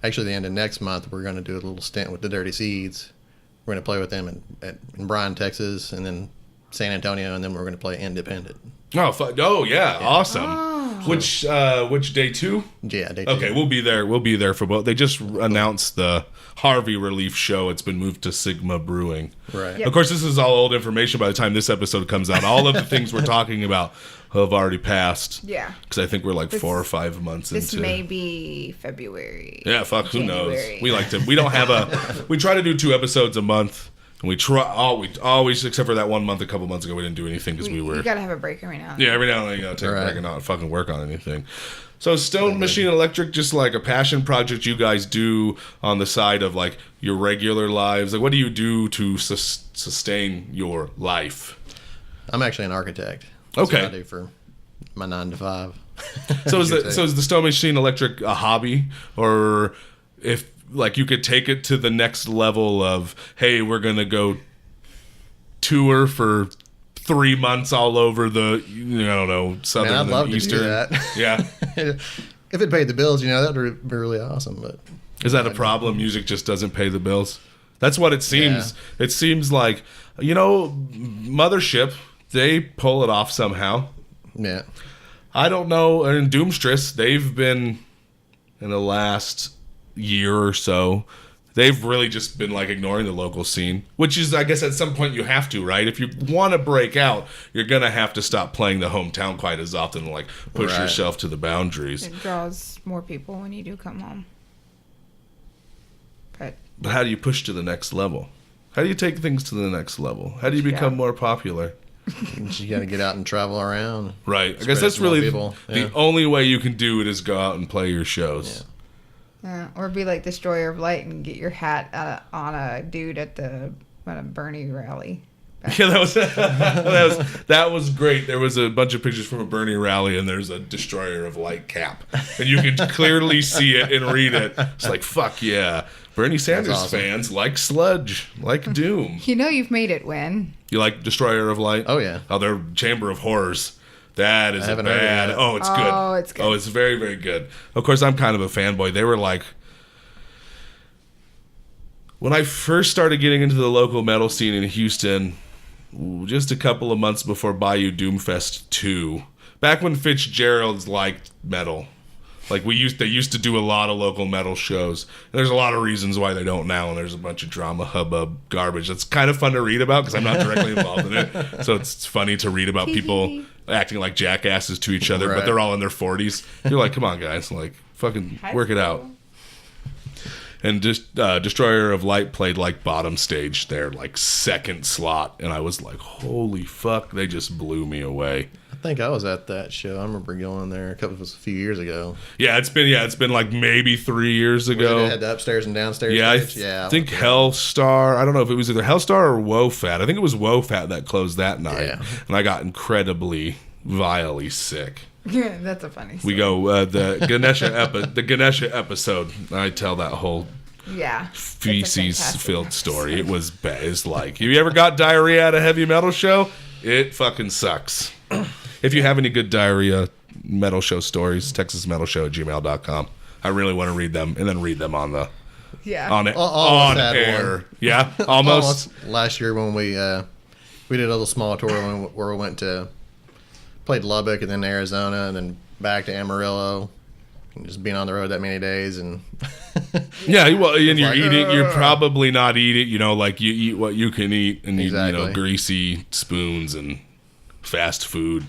actually the end of next month, we're going to do a little stint with the Dirty Seeds. We're going to play with them in Bryan, Texas, and then San Antonio, and then we're going to play Independent. Oh, yeah. Awesome. Which day 2? Yeah, day 2. Okay, we'll be there. We'll be there for both. They just announced the Harvey Relief show. It's been moved to Sigma Brewing. Right. Yep. Of course, this is all old information by the time this episode comes out. All of the things we're talking about have already passed. Yeah. Because I think we're like 4 or 5 months This into. may be February. Yeah, fuck, who knows? January. We don't have we try to do 2 episodes a month. And we always, except for that 1 month a couple months ago, we didn't do anything because we were. You gotta have a break every now and then. Yeah, every now and then you gotta take a break and not fucking work on anything. So Stone Machine Electric, just like a passion project you guys do on the side of like your regular lives. Like, what do you do to sustain your life? I'm actually an architect. That's Okay. what I do for my 9 to 5. So is the Stone Machine Electric a hobby, or if like you could take it to the next level of, hey, we're gonna go tour for 3 months all over the I don't know, southern Man, I'd love and to eastern. do that. Yeah. If it paid the bills, that would be really awesome. But Is that a problem? Music just doesn't pay the bills. That's what it seems. Yeah. It seems like Mothership, they pull it off somehow. yeah, I don't know. And Doomstress, they've been in the last year or so, they've really just been like ignoring the local scene, which is, I guess, at some point you have to, right? If you want to break out, you're gonna have to stop playing the hometown quite as often, and like push Right. yourself to the boundaries. It draws more people when you do come home. But how do you push to the next level? How do you take things to the next level? How do you become more popular? you got to get out and travel around. Right. I Spread guess it that's to more really people. the Yeah. only way you can do it is go out and play your shows. Or be like Destroyer of Light and get your hat on a dude at a Bernie rally. Yeah, that was great. There was a bunch of pictures from a Bernie rally, and there's a Destroyer of Light cap, and you can clearly see it and read it. It's like, fuck yeah, Bernie Sanders awesome. fans like sludge, like Doom. You've made it win. You like Destroyer of Light? Oh, yeah. Oh, they're Chamber of Horrors. That is I a haven't heard bad. of that. Oh, it's good. Oh, it's good. Oh, it's very, very good. Of course, I'm kind of a fanboy. They were like, when I first started getting into the local metal scene in Houston, just a couple of months before Bayou Doomfest 2, back when Fitzgerald's liked metal. Like they used to do a lot of local metal shows. And there's a lot of reasons why they don't now, and there's a bunch of drama, hubbub, garbage. That's kind of fun to read about because I'm not directly involved in it. So it's funny to read about people acting like jackasses to each other, but Right. they're all in their 40s. You're like, come on, guys, like fucking work it out. And Destroyer of Light played like bottom stage there, like second slot, and I was like, holy fuck, they just blew me away. I think I was at that show. I remember going there a few years ago. Yeah, it's been like maybe 3 years ago. They had the upstairs and downstairs Yeah, stage. I think Hellstar. I don't know if it was either Hellstar or WoFat. I think it was WoFat that closed that night, Yeah. and I got incredibly, vilely sick. That's a funny story. We go the Ganesha episode. I tell that whole Yeah. feces-filled story. It was bad. It's like, have you ever got diarrhea at a heavy metal show? It fucking sucks. If you have any good diarrhea metal show stories, texasmetalshow@gmail.com. I really want to read them, and then read them on the Yeah. on it Almost on had air. one. Yeah, almost. Last year when we did a little small tour where we went to played Lubbock and then Arizona and then back to Amarillo. And just being on the road that many days and Yeah, well, and you're like, eating. You're probably not eating. Like you eat what you can eat, and Exactly. greasy spoons and fast food.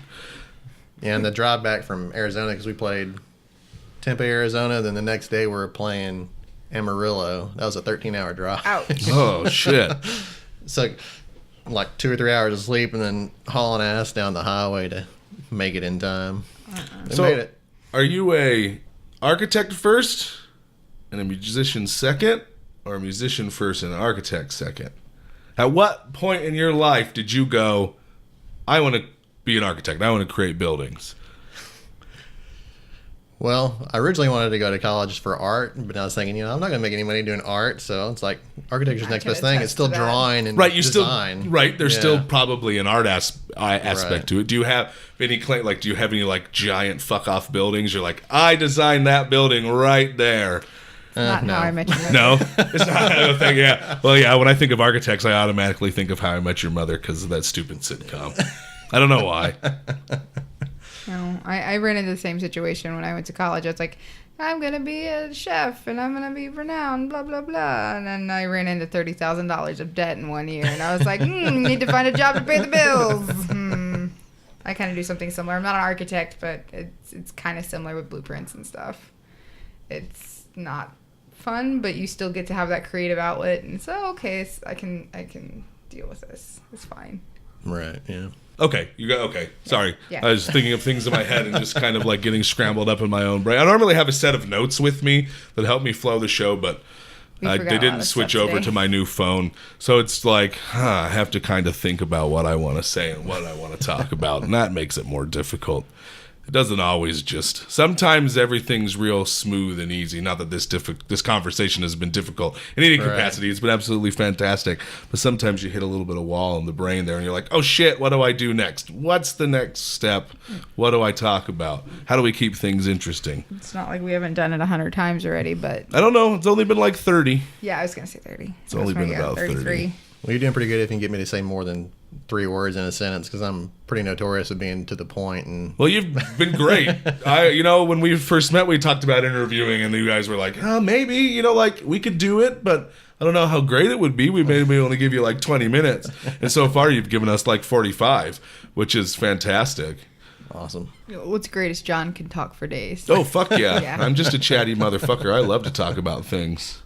yeah, and the drive back from Arizona because we played Tempe, Arizona. Then the next day we were playing Amarillo. That was a 13-hour drive. Ouch. Oh shit! So like 2 or 3 hours of sleep and then hauling ass down the highway to make it in time. They So- made it. Are you a architect first and a musician second, or a musician first and an architect second? At what point in your life did you go, I want to be an architect. I want to create buildings. Well, I originally wanted to go to college for art, but I was thinking, I'm not going to make any money doing art, so it's like architecture's the next best thing. It's still drawing and Right, you design. still right. There's still probably an art aspect Right. to it. Do you have any do you have any like giant fuck off buildings? You're like, I designed that building right there. Not no. How I Met Your Mother. No, it's not a thing. Yeah. Well, yeah. When I think of architects, I automatically think of How I Met Your Mother because of that stupid sitcom. I don't know why. No, I ran into the same situation when I went to college. I was like, I'm going to be a chef and I'm going to be renowned, blah, blah, blah. And then I ran into $30,000 of debt in 1 year. And I was like, need to find a job to pay the bills. I kind of do something similar. I'm not an architect, but it's kind of similar with blueprints and stuff. It's not fun, but you still get to have that creative outlet. And so, okay, I can deal with this. It's fine. Right, yeah. Okay, okay. Sorry, Yeah. I was thinking of things in my head and just kind of like getting scrambled up in my own brain. I normally have a set of notes with me that help me flow the show, but We forgot a they lot didn't of switch stuff over today. to my new phone, so it's like I have to kind of think about what I want to say and what I want to talk about, and that makes it more difficult. It doesn't always just. Sometimes everything's real smooth and easy. Not that this conversation has been difficult in any capacity. It's been absolutely fantastic. But sometimes you hit a little bit of wall in the brain there, and you're like, "Oh shit, what do I do next? What's the next step? What do I talk about? How do we keep things interesting?" It's not like we haven't done it 100 times already, but I don't know. It's only been like 30. yeah, I was gonna say 30. It's only been about 30. Well, you're doing pretty good if you can get me to say more than 3 words in a sentence, because I'm pretty notorious of being to the point. And Well, you've been great. When we first met, we talked about interviewing, and you guys were like, maybe, we could do it, but I don't know how great it would be. We maybe only give you like 20 minutes. And so far, you've given us like 45, which is fantastic. awesome. What's great is John can talk for days. Oh, fuck yeah. Yeah. I'm just a chatty motherfucker. I love to talk about things.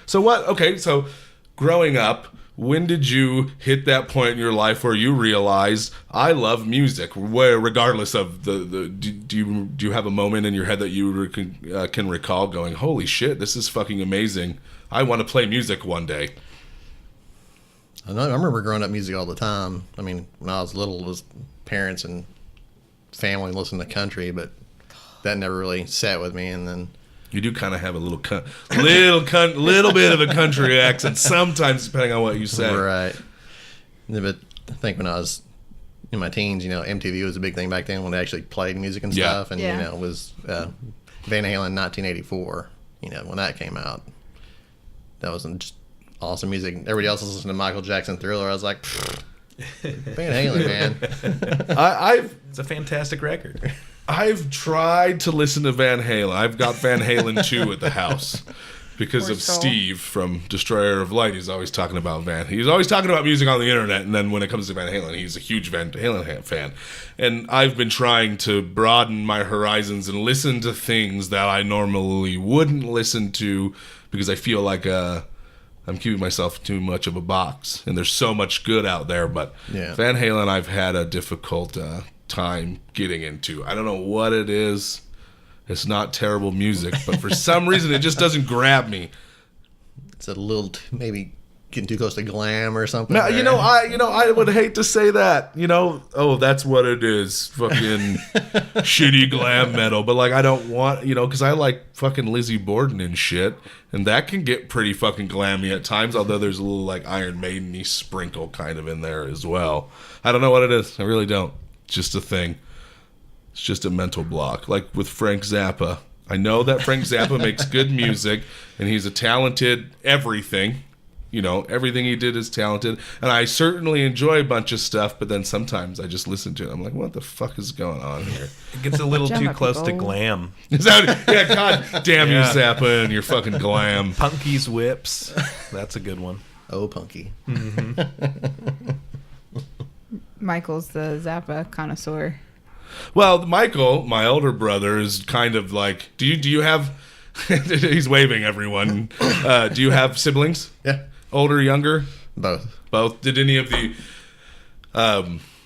So growing up, when did you hit that point in your life where you realized I love music? Where, regardless of do you have a moment in your head that you can recall going, holy shit, this is fucking amazing. I want to play music one day. I remember growing up music all the time. I mean, when I was little, it was parents and family listening to country, but that never really sat with me. And then You do kind of have a little little bit of a country accent sometimes, depending on what you say. right. But I think when I was in my teens, MTV was a big thing back then when they actually played music and Yeah. stuff. And, Yeah. it was Van Halen 1984, when that came out. That was just awesome music. Everybody else was listening to Michael Jackson Thriller. I was like, Van Halen, man. It's a fantastic record. I've tried to listen to Van Halen. I've got Van Halen 2 at the house because Poor of soul. Steve from Destroyer of Light. He's always talking about He's always talking about music on the internet, and then when it comes to Van Halen, he's a huge Van Halen fan. And I've been trying to broaden my horizons and listen to things that I normally wouldn't listen to because I feel like I'm keeping myself too much of a box. And there's so much good out there, but Yeah. Van Halen I've had a difficult time getting into. I don't know what it is. It's not terrible music, but for some reason it just doesn't grab me. It's a little, maybe getting too close to glam or something. No, or- I would hate to say that. That's what it is. Fucking shitty glam metal. But I don't want, because I like fucking Lizzie Borden and shit, and that can get pretty fucking glammy at times. Although there's a little Iron Maiden-y sprinkle kind of in there as well. I don't know what it is. I really don't. It's just a thing. It's just a mental block. Like with Frank Zappa. I know that Frank Zappa makes good music, and he's a talented everything. Everything he did is talented, and I certainly enjoy a bunch of stuff, but then sometimes I just listen to it. I'm like, what the fuck is going on here? It gets a little Jam too up, close to people. glam. Is that, yeah, god damn you, Yeah. Zappa, and your fucking glam. Punky's Whips. That's a good one. Oh, punky. Michael's the Zappa connoisseur. Well, Michael, my older brother, is kind of like, do you have, he's waving everyone. Do you have siblings? Yeah, Older, younger? both. Both. Did any of the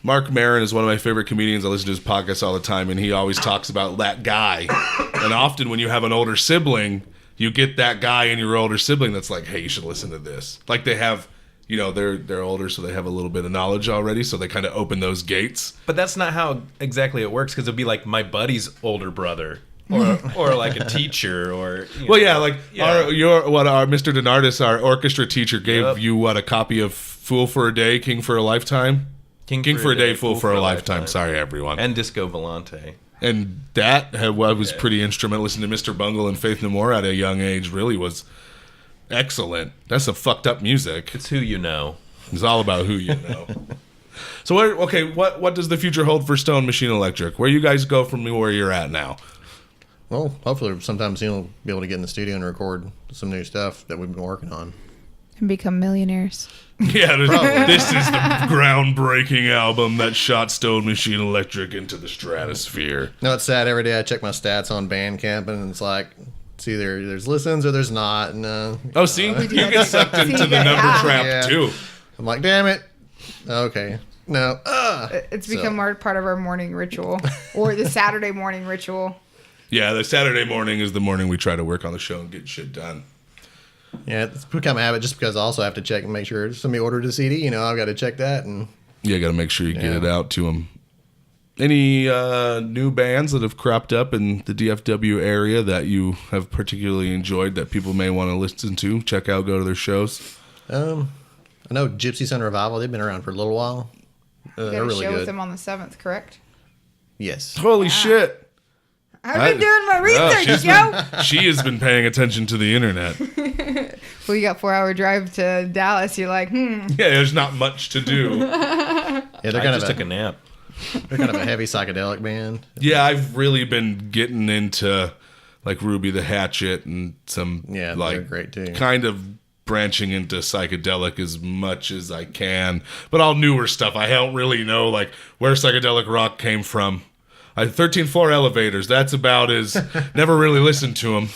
Mark Maron is one of my favorite comedians. I listen to his podcast all the time, and he always talks about that guy. And often when you have an older sibling, you get that guy in your older sibling that's like, hey, you should listen to this. Like they have you know, they're older, so they have a little bit of knowledge already, so they kind of open those gates. But that's not how exactly it works, because it'll be like my buddy's older brother, or like a teacher, or Well, yeah, like our Mr. Donardis, our orchestra teacher, gave you a copy of Fool for a Day, King for a Lifetime. King for a Day, Fool for a Lifetime. Sorry, everyone. And Disco Volante. And that was pretty instrumental. Listening to Mr. Bungle and Faith No More at a young age really was excellent. That's some fucked up music. It's who you know. It's all about who you know. So, what does the future hold for Stone Machine Electric? Where you guys go from where you're at now? Well, hopefully sometime soon we'll be able to get in the studio and record some new stuff that we've been working on. And become millionaires. Yeah, this is the groundbreaking album that shot Stone Machine Electric into the stratosphere. No, it's sad. Every day I check my stats on Bandcamp, and it's like, it's either there's listens or there's not. And, oh, see? You get sucked into the number trap, too. I'm like, damn it. Okay. No. It's become part of our morning ritual. Or the Saturday morning ritual. Yeah, the Saturday morning is the morning we try to work on the show and get shit done. Yeah, it's become a habit just because I also have to check and make sure somebody ordered a CD. You know, I've got to check that. And yeah, got to make sure you get it out to them. Any new bands that have cropped up in the DFW area that you have particularly enjoyed that people may want to listen to, check out, go to their shows? I know Gypsy Sun Revival. They've been around for a little while. You got they're a really show good. with them on the 7th, correct? Yes. Holy shit. I've been doing my research, yo. She has been paying attention to the internet. Well, you got 4-hour drive to Dallas. You're like, Yeah, there's not much to do. Yeah, they're I just took a nap. They're kind of a heavy psychedelic band. Yeah, I've really been getting into like Ruby the Hatchet and some Yeah, like they're great too. kind of branching into psychedelic as much as I can. But all newer stuff. I don't really know like where psychedelic rock came from. 13th Floor Elevators. That's about as never really listened to them,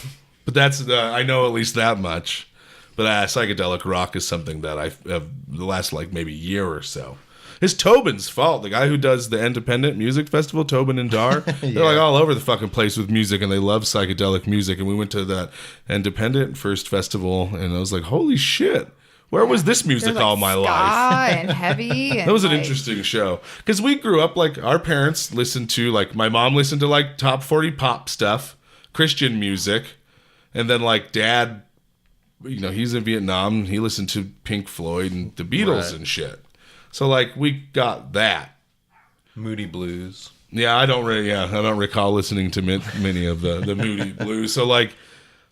but that's I know at least that much. But psychedelic rock is something that I've the last like maybe year or so. It's Tobin's fault. The guy who does the Independent Music Festival, Tobin and Dar, they're like all over the fucking place with music, and they love psychedelic music. And we went to that Independent first festival, and I was like, holy shit. Where was this music like all my ska life? and heavy. And that was an like, interesting show. Because we grew up, like, our parents listened to, like, my mom listened to, like, top 40 pop stuff, Christian music. And then, like, Dad, you know, he's in Vietnam. He listened to Pink Floyd and the Beatles and shit. So, like, we got that. Moody Blues. Yeah, I don't recall listening to many of the Moody Blues. So, like,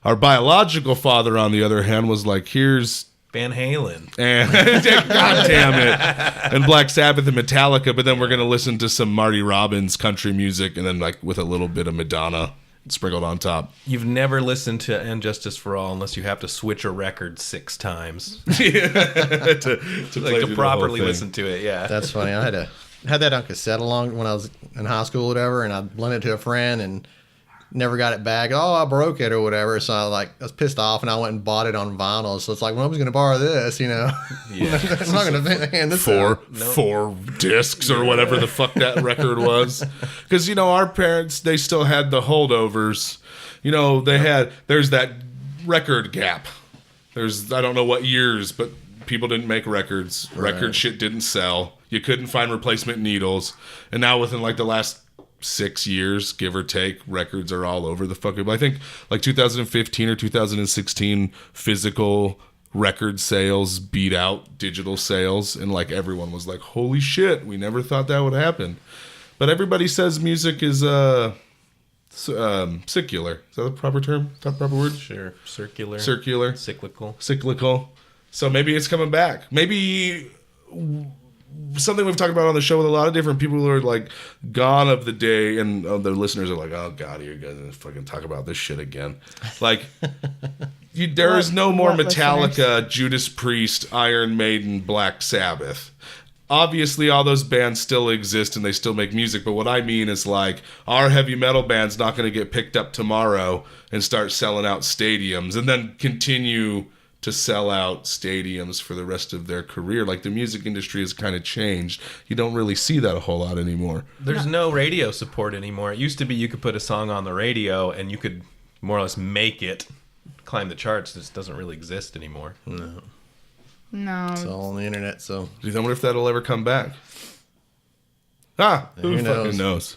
our biological father, on the other hand, was like, here's Van Halen. And God damn it. And Black Sabbath and Metallica, but then we're going to listen to some Marty Robbins country music and then like with a little bit of Madonna sprinkled on top. You've never listened to And Justice for All unless you have to switch a record 6 times. to properly listen to it, yeah. That's funny. I had that on cassette along when I was in high school or whatever, and I lent it to a friend and never got it back. Oh, I broke it or whatever. So I was pissed off, and I went and bought it on vinyl. So it's like, well, I was going to borrow this, you know. Yeah. I'm not going to hand this four out. discs or whatever the fuck that record was. Because, you know, our parents, they still had the holdovers. You know, there's that record gap. I don't know what years, but people didn't make records. Right. Record shit didn't sell. You couldn't find replacement needles. And now within like the last 6 years, give or take, records are all over the fucking. I think like 2015 or 2016, physical record sales beat out digital sales, and like everyone was like, "Holy shit, we never thought that would happen." But everybody says music is secular. Is that the proper term? Is that the proper word? Sure. Circular. Cyclical. So maybe it's coming back. Maybe something we've talked about on the show with a lot of different people who are like gone of the day, and the listeners are like, "Oh God, you're gonna fucking talk about this shit again." Like, there is no more Metallica, listeners? Judas Priest, Iron Maiden, Black Sabbath. Obviously, all those bands still exist and they still make music, but what I mean is like our heavy metal band's not going to get picked up tomorrow and start selling out stadiums and then continue to sell out stadiums for the rest of their career. Like, the music industry has kind of changed. You don't really see that a whole lot anymore. There's no radio support anymore. It used to be you could put a song on the radio and you could more or less make it climb the charts. This doesn't really exist anymore. No. No. It's all on the internet, so Geez, I wonder if that'll ever come back. Who fucking knows?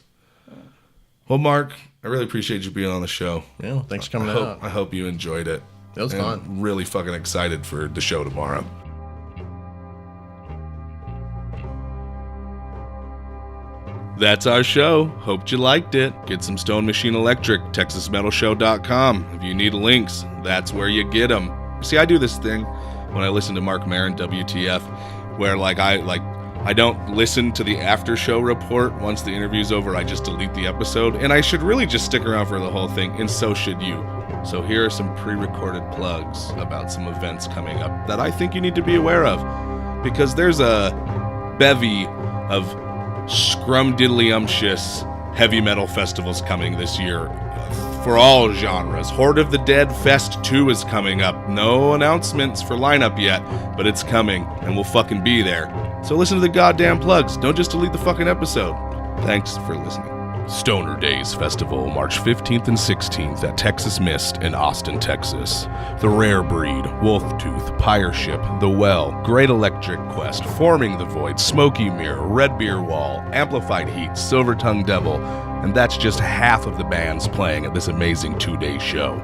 Well, Mark, I really appreciate you being on the show. yeah. Thanks for coming out. I hope you enjoyed it. It was And fun. Really fucking excited for the show tomorrow. That's our show. Hoped you liked it. Get some Stone Machine Electric, TexasMetalShow.com. If you need links, that's where you get them. See, I do this thing when I listen to Mark Maron, WTF, where I don't listen to the after show report once the interview's over. I just delete the episode, and I should really just stick around for the whole thing, and so should you. So here are some pre-recorded plugs about some events coming up that I think you need to be aware of, because there's a bevy of scrumdiddlyumptious heavy metal festivals coming this year for all genres. Horde of the Dead Fest 2 is coming up. No announcements for lineup yet, but it's coming, and we'll fucking be there. So listen to the goddamn plugs. Don't just delete the fucking episode. Thanks for listening. Stoner Days Festival, March 15th and 16th at Texas Mist in Austin, Texas. The Rare Breed, Wolftooth, Pyre Ship, The Well, Great Electric Quest, Forming the Void, Smoky Mirror, Red Beer Wall, Amplified Heat, Silver Tongue Devil, and that's just half of the bands playing at this amazing 2-day show.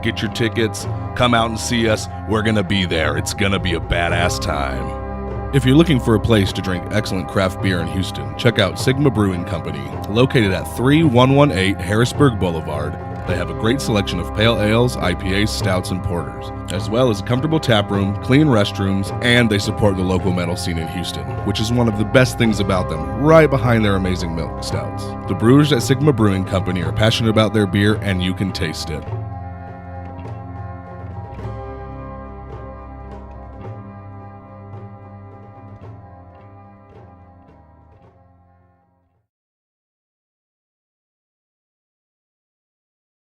Get your tickets, come out and see us. We're gonna be there. It's gonna be a badass time. If you're looking for a place to drink excellent craft beer in Houston, check out Sigma Brewing Company, located at 3118 Harrisburg Boulevard. They have a great selection of pale ales, IPAs, stouts, and porters, as well as a comfortable tap room, clean restrooms, and they support the local metal scene in Houston, which is one of the best things about them, right behind their amazing milk stouts. The brewers at Sigma Brewing Company are passionate about their beer, and you can taste it.